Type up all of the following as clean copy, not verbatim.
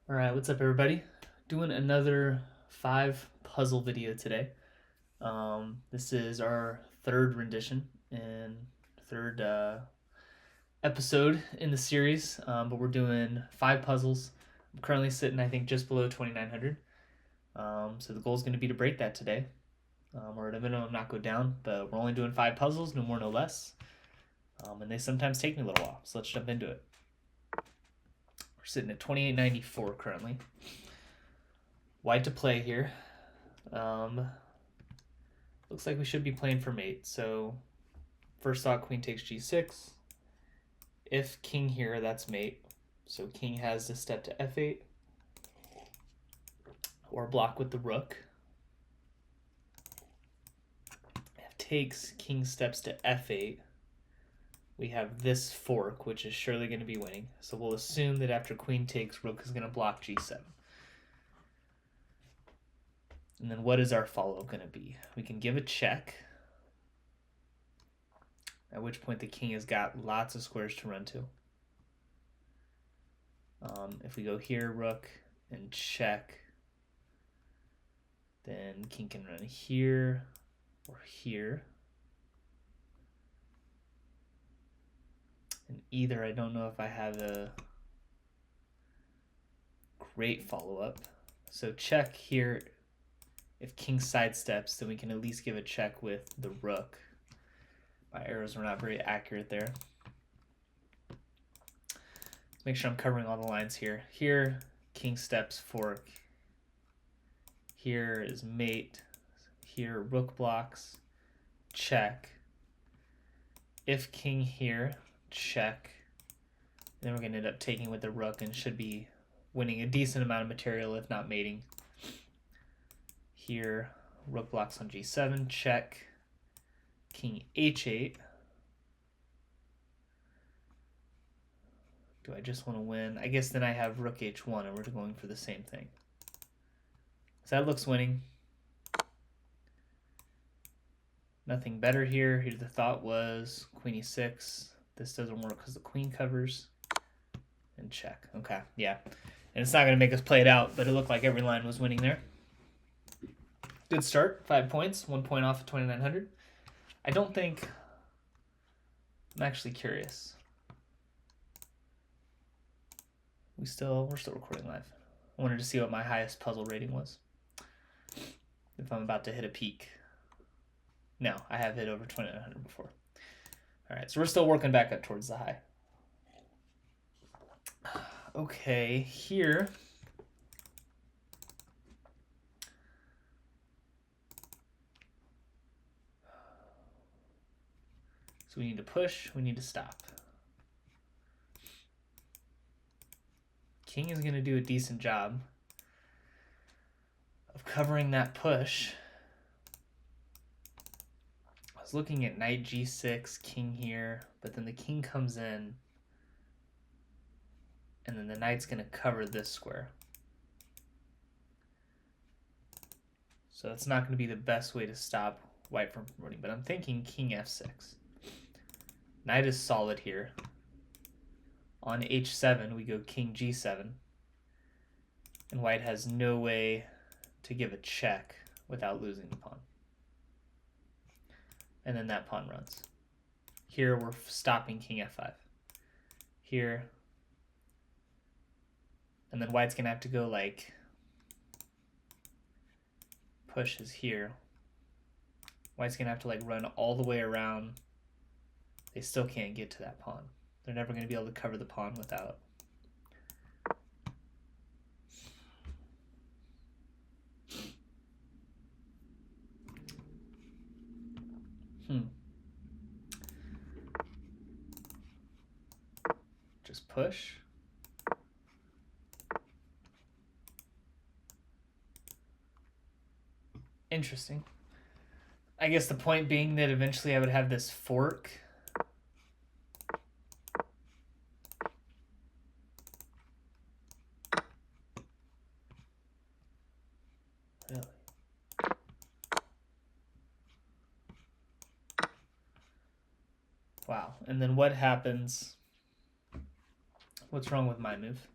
All right, what's up, everybody? Doing another 5 puzzle video today. This is our third rendition and third episode in the series, but we're doing 5 puzzles. I'm currently sitting, I think, just below 2,900. So the goal is going to be to break that today, or at a minimum, not go down. But we're only doing 5 puzzles, no more, no less. And they sometimes take me a little while, so let's jump into it. We're sitting at 2894 currently. White to play here. Looks like we should be playing for mate. So first thought, queen takes g6. If king here, that's mate. So king has to step to f8 or block with the rook. If takes, king steps to f8. We have this fork, which is surely going to be winning. So we'll assume that after queen takes, rook is going to block g7. And then what is our follow-up going to be? We can give a check, at which point the king has got lots of squares to run to. If we go here, rook, and check, then king can run here or here. And either, I don't know if I have a great follow-up. So check here. If king sidesteps, then we can at least give a check with the rook. My arrows were not very accurate there. Let's make sure I'm covering all the lines here. Here, king steps, fork. Here is mate. Here, rook blocks, check. If king here, check. Then we're going to end up taking with the rook and should be winning a decent amount of material, if not mating. Here, rook blocks on g7, check. King h8. Do I just want to win? I guess then I have rook h1 and we're going for the same thing. So that looks winning. Nothing better here. Here the thought was queen e6. This doesn't work because the queen covers. And check. Okay, yeah. And it's not going to make us play it out, but it looked like every line was winning there. Good start. 5 points. 1 point off of 2,900. I don't think... I'm actually curious. We're still recording live. I wanted to see what my highest puzzle rating was. If I'm about to hit a peak. No, I have hit over 2,900 before. All right, so we're still working back up towards the high. Okay, here. So we need to push, we need to stop. King is going to do a decent job of covering that push. I was looking at knight g6, king here, but then the king comes in, and then the knight's going to cover this square. So that's not going to be the best way to stop white from running, but I'm thinking king f6. Knight is solid here. On h7, we go king g7. And white has no way to give a check without losing the pawn. And then that pawn runs. Here, we're stopping king f5. Here. And then white's going to have to go like... pushes here. White's going to have to like run all the way around. They still can't get to that pawn. They're never going to be able to cover the pawn without. Just push. Interesting. I guess the point being that eventually I would have this fork. Really? Wow. And then what happens? What's wrong with my move?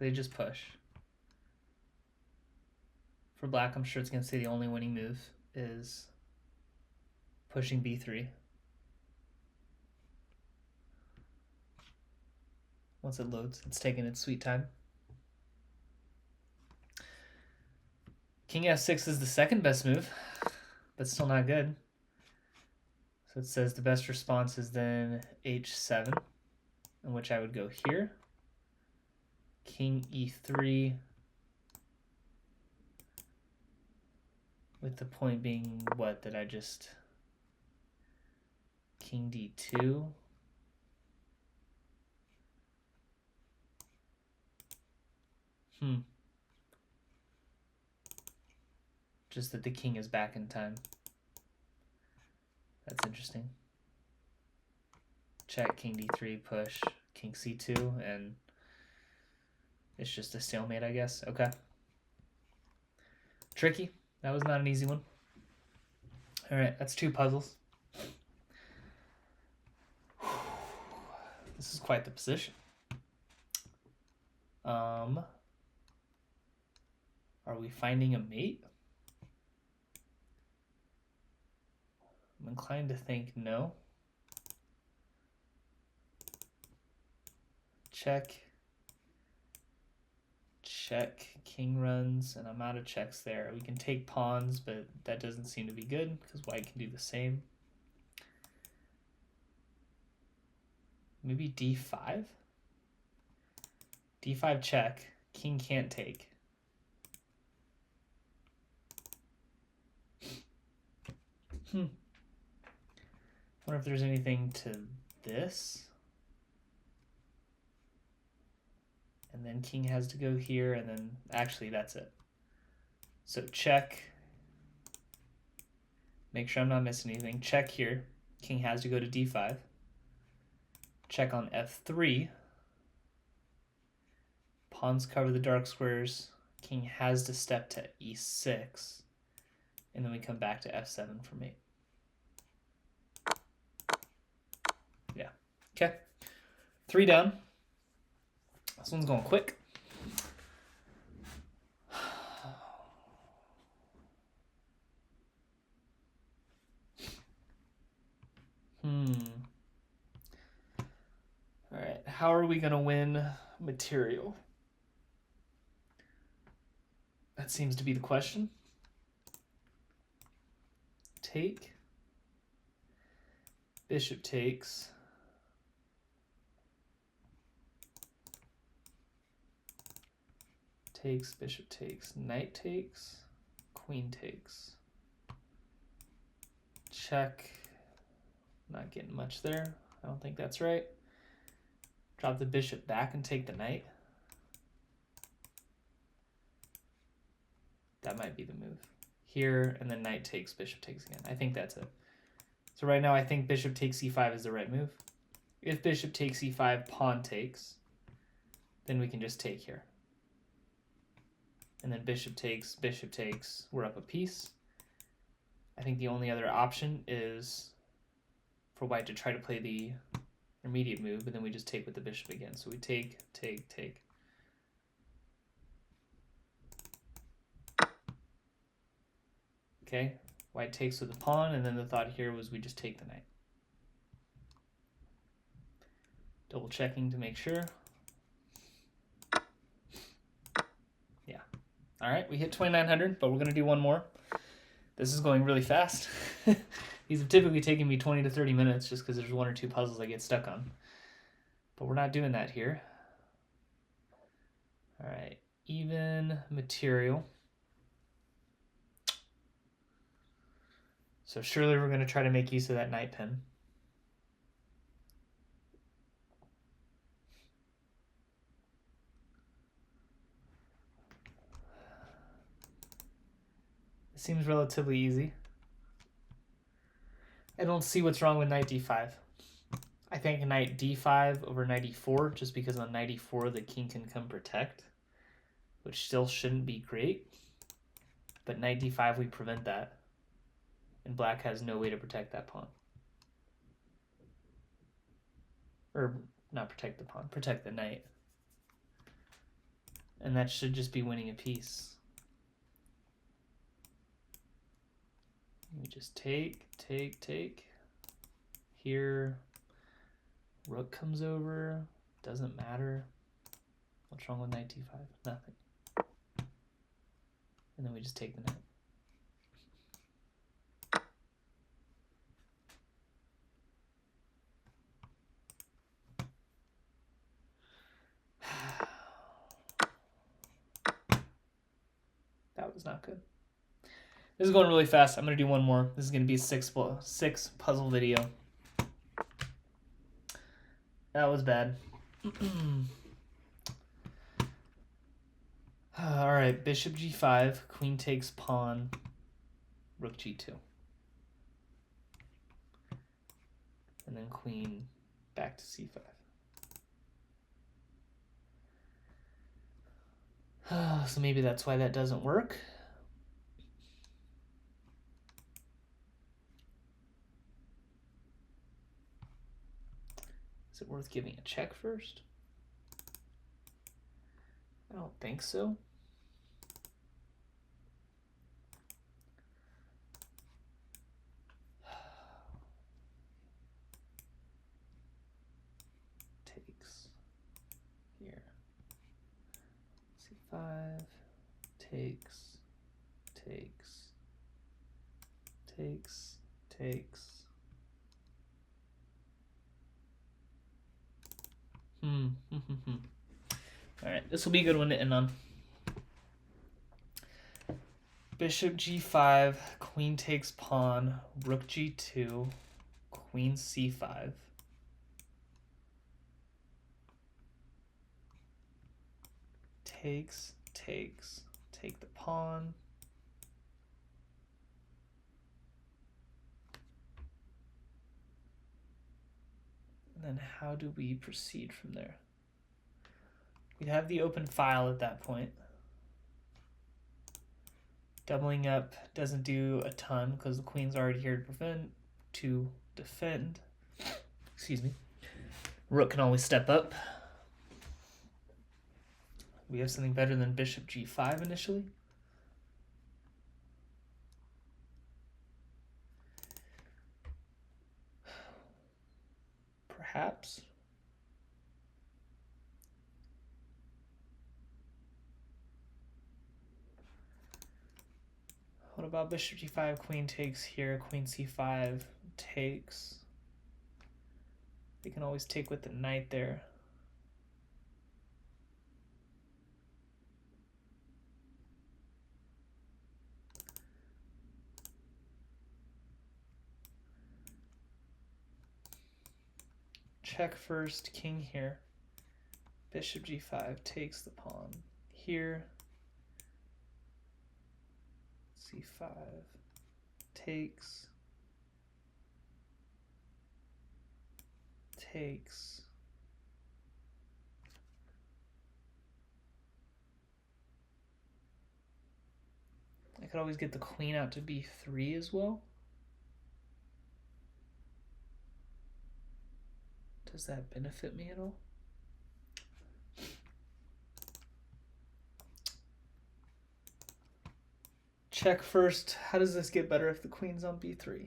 They just push. For black, I'm sure it's going to say the only winning move is pushing b3. Once it loads, it's taking its sweet time. King f6 is the second best move, but still not good. So it says the best response is then h7, in which I would go here. King e3, with the point being what, that I just king d2. Just that the king is back in time. That's interesting. Check, king d3, push, king c2, and it's just a stalemate, I guess. Okay. Tricky. That was not an easy one. All right, that's 2 puzzles. This is quite the position. Are we finding a mate? I'm inclined to think no. Check. Check. King runs, and I'm out of checks there. We can take pawns, but that doesn't seem to be good because white can do the same. Maybe d5? d5 check. King can't take. Wonder if there's anything to this. And then king has to go here, and then actually that's it. So check. Make sure I'm not missing anything. Check here. King has to go to d5. Check on f3. Pawns cover the dark squares. King has to step to e6. And then we come back to f7 for mate. Yeah. Okay. 3 down. This one's going quick. All right. How are we going to win material? That seems to be the question. Take. Bishop takes. Takes, bishop takes, knight takes, queen takes. Check. Not getting much there. I don't think that's right. Drop the bishop back and take the knight. That might be the move. Here, and then knight takes, bishop takes again. I think that's it. So right now I think bishop takes e5 is the right move. If bishop takes e5, pawn takes, then we can just take here. And then bishop takes, we're up a piece. I think the only other option is for white to try to play the intermediate move, but then we just take with the bishop again. So we take, take, take. Okay, white takes with the pawn, and then the thought here was we just take the knight. Double checking to make sure. Yeah. All right, we hit 2,900, but we're going to do one more. This is going really fast. These have typically taken me 20 to 30 minutes just because there's 1 or 2 puzzles I get stuck on. But we're not doing that here. All right, even material. So surely we're going to try to make use of that knight pin. It seems relatively easy. I don't see what's wrong with knight d5. I think knight d5 over knight e4, just because on knight e4 the king can come protect, which still shouldn't be great. But knight d5, we prevent that. And black has no way to protect that pawn. Or not protect the pawn, protect the knight. And that should just be winning a piece. We just take. Here, rook comes over. Doesn't matter. What's wrong with knight d5? Nothing. And then we just take the knight. That was not good. This is going really fast. I'm going to do one more. This is going to be a six puzzle video. That was bad. All right, bishop g5, queen takes pawn, rook g2. And then queen back to c5. So maybe that's why that doesn't work. Is it worth giving a check first? I don't think so. Takes here. C5, takes. All right, this will be a good one to end on. Bishop g5, queen takes pawn, rook g2, queen c5. Takes, take the pawn. And then how do we proceed from there? We'd have the open file at that point. Doubling up doesn't do a ton because the queen's already here to defend. Excuse me. Rook can always step up. We have something better than bishop g5 initially. Perhaps. What about bishop g5, queen takes here, queen c5 takes. They can always take with the knight there. Check first, king here. Bishop g5 takes the pawn here. c5 takes. I could always get the queen out to b3 as well. Does that benefit me at all? Check first. How does this get better if the queen's on b3?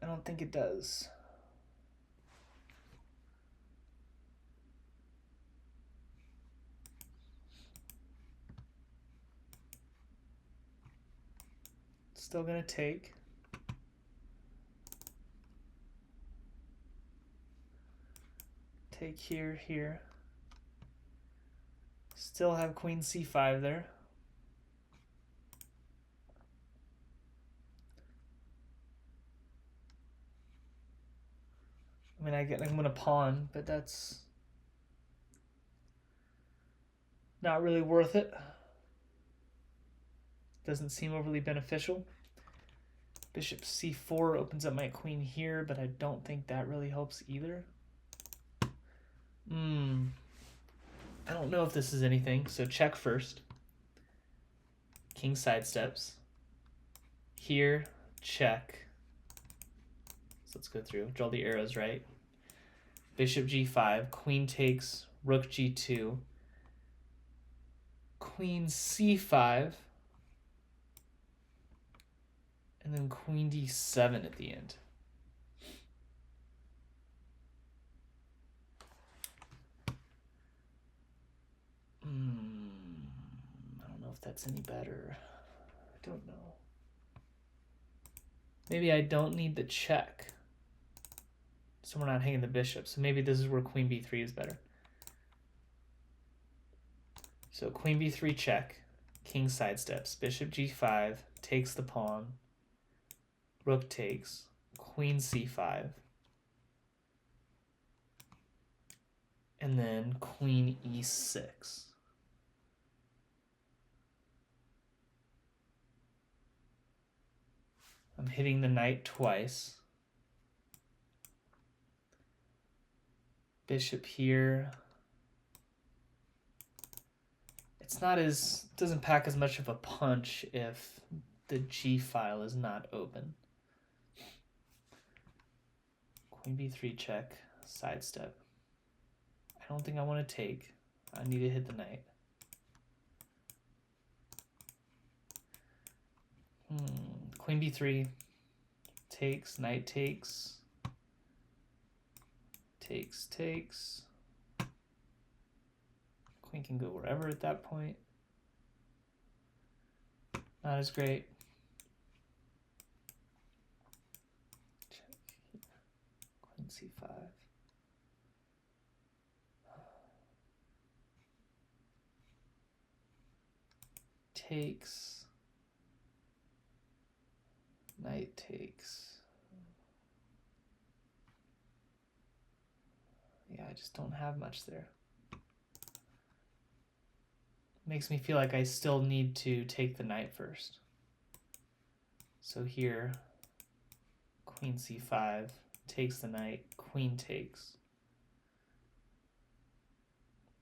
I don't think it does. Still gonna take. Take here. Still have queen c5 there. I mean, I'm gonna pawn, but that's not really worth it. Doesn't seem overly beneficial. Bishop c4 opens up my queen here, but I don't think that really helps either. I don't know if this is anything, so check first. King sidesteps. Here, check. So let's go through. Draw the arrows right. Bishop g5, queen takes, rook g2, queen c5, and then queen d7 at the end. I don't know if that's any better. I don't know. Maybe I don't need the check, so we're not hanging the bishop. So maybe this is where queen b3 is better. So queen b3 check, king sidesteps, bishop g5, takes the pawn, rook takes, queen c5, and then queen e6. I'm hitting the knight twice. Bishop here. It's not as, doesn't pack as much of a punch if the G file is not open. Queen b3 check, sidestep. I don't think I want to take. I need to hit the knight. Queen b3 takes, knight takes, takes. Queen can go wherever at that point. Not as great. Check here. Queen c5. Takes. Knight takes. Yeah, I just don't have much there. Makes me feel like I still need to take the knight first. So here, queen c5, takes the knight, queen takes.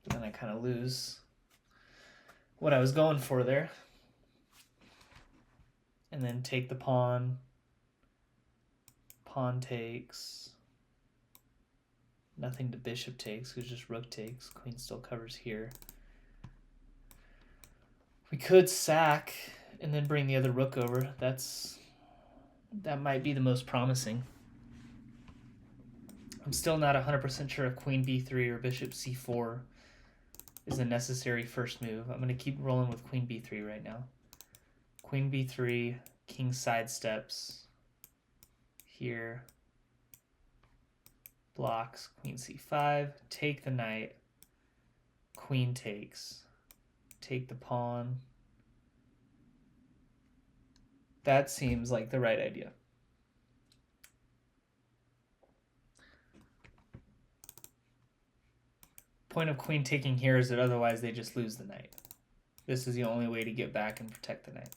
But then I kind of lose what I was going for there. And then take the pawn, pawn takes. Nothing to bishop takes, because just rook takes. Queen still covers here. We could sack and then bring the other rook over. That might be the most promising. I'm still not 100% sure if queen b3 or bishop c4 is a necessary first move. I'm going to keep rolling with queen b3 right now. Queen b3, king sidesteps here. Blocks, queen c5, take the knight, queen takes, take the pawn. That seems like the right idea. Point of queen taking here is that otherwise they just lose the knight. This is the only way to get back and protect the knight.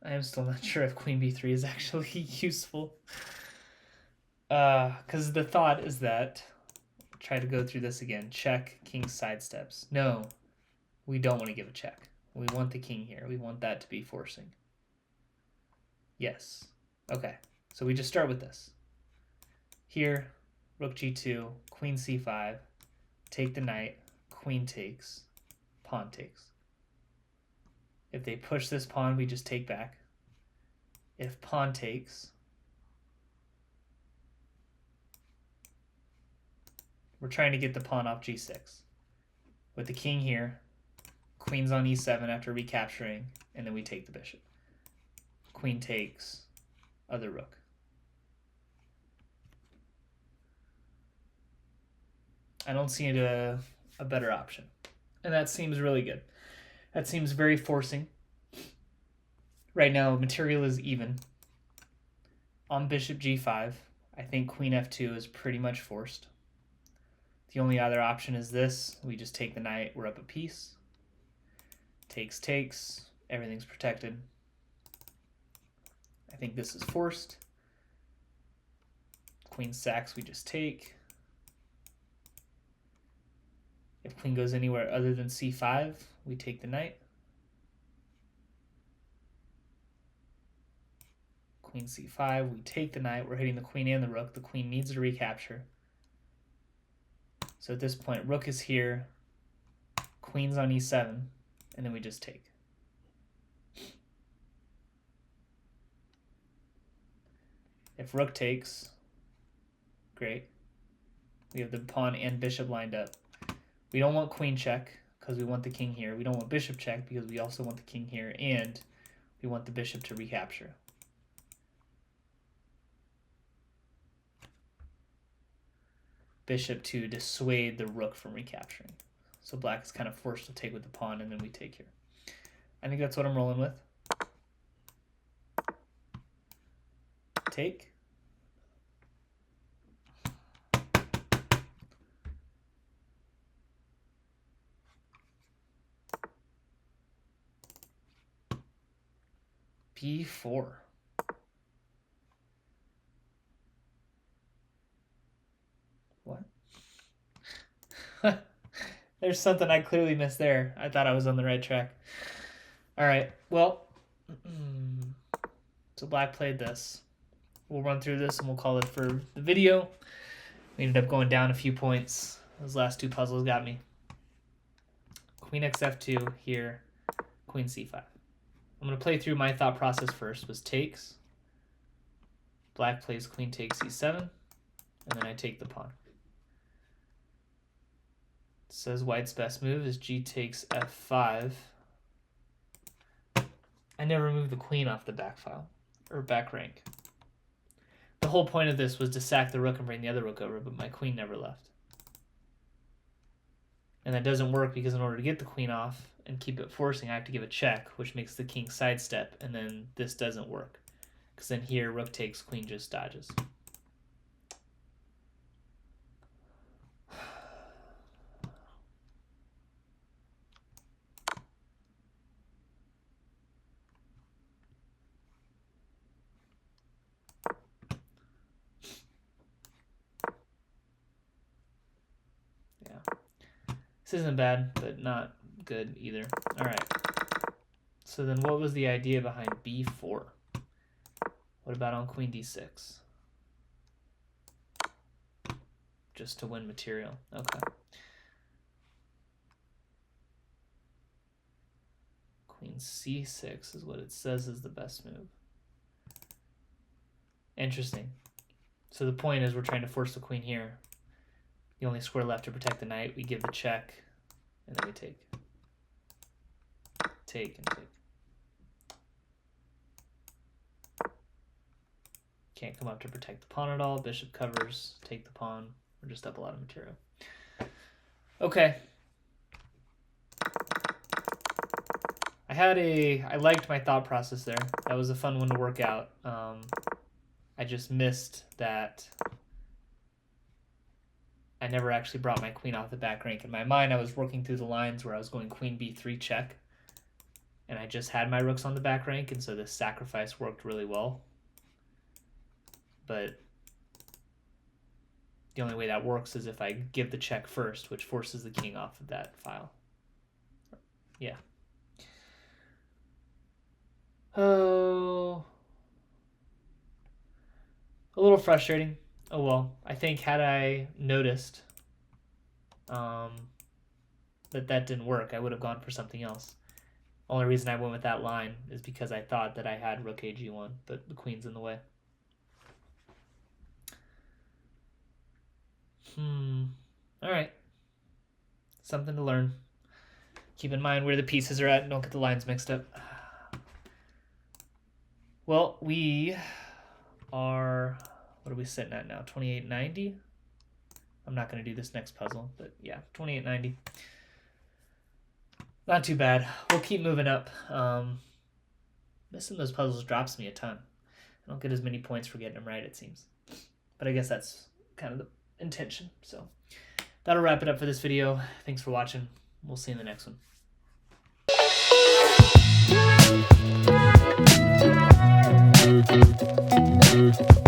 I am still not sure if queen b3 is actually useful. Because the thought is that, try to go through this again, check, king sidesteps. No, we don't want to give a check. We want the king here. We want that to be forcing. Yes. Okay, so we just start with this. Here, rook g2, queen c5, take the knight, queen takes, pawn takes. If they push this pawn, we just take back. If pawn takes, we're trying to get the pawn off g6. With the king here, queen's on e7 after recapturing, and then we take the bishop. Queen takes, other rook. I don't see a better option. And that seems really good. That seems very forcing. Right now, material is even. On bishop g5, I think queen f2 is pretty much forced. The only other option is this. We just take the knight, we're up a piece. Takes, everything's protected. I think this is forced. Queen sacks, we just take. If queen goes anywhere other than c5, we take the knight. Queen c5. We take the knight. We're hitting the queen and the rook. The queen needs to recapture. So at this point, rook is here. Queen's on e7. And then we just take. If rook takes, great. We have the pawn and bishop lined up. We don't want queen check because we want the king here. We don't want bishop check because we also want the king here. And we want the bishop to recapture. Bishop to dissuade the rook from recapturing. So black is kind of forced to take with the pawn, and then we take here. I think that's what I'm rolling with. Take. B4. What? There's something I clearly missed there. I thought I was on the right track. All right, well, so black played this. We'll run through this and we'll call it for the video. We ended up going down a few points. Those last two puzzles got me. Queen xf2 here, queen c5. I'm going to play through my thought process first. Was takes. Black plays queen takes e7, and then I take the pawn. It says white's best move is g takes f5. I never moved the queen off the back file, or back rank. The whole point of this was to sack the rook and bring the other rook over, but my queen never left. And that doesn't work because in order to get the queen off and keep it forcing, I have to give a check, which makes the king sidestep, and then this doesn't work. Because then here, rook takes, queen just dodges. This isn't bad, but not good either. All right. So then what was the idea behind b4? What about on queen d6? Just to win material. Okay. Queen c6 is what it says is the best move. Interesting. So the point is we're trying to force the queen here. The only square left to protect the knight. We give the check, and then we take. Take and take. Can't come up to protect the pawn at all. Bishop covers, take the pawn. We're just up a lot of material. Okay. I liked my thought process there. That was a fun one to work out. I just missed that I never actually brought my queen off the back rank. In my mind, I was working through the lines where I was going queen b3 check, and I just had my rooks on the back rank, and so this sacrifice worked really well. But the only way that works is if I give the check first, which forces the king off of that file. Yeah. Oh, a little frustrating. Oh well, I think had I noticed that didn't work, I would have gone for something else. Only reason I went with that line is because I thought that I had rook ag1, but the queen's in the way. All right. Something to learn. Keep in mind where the pieces are at and don't get the lines mixed up. Well, we are... What are we sitting at now? 2890? I'm not going to do this next puzzle, but yeah, 2890. Not too bad. We'll keep moving up. Missing those puzzles drops me a ton. I don't get as many points for getting them right, it seems. But I guess that's kind of the intention. So that'll wrap it up for this video. Thanks for watching. We'll see you in the next one.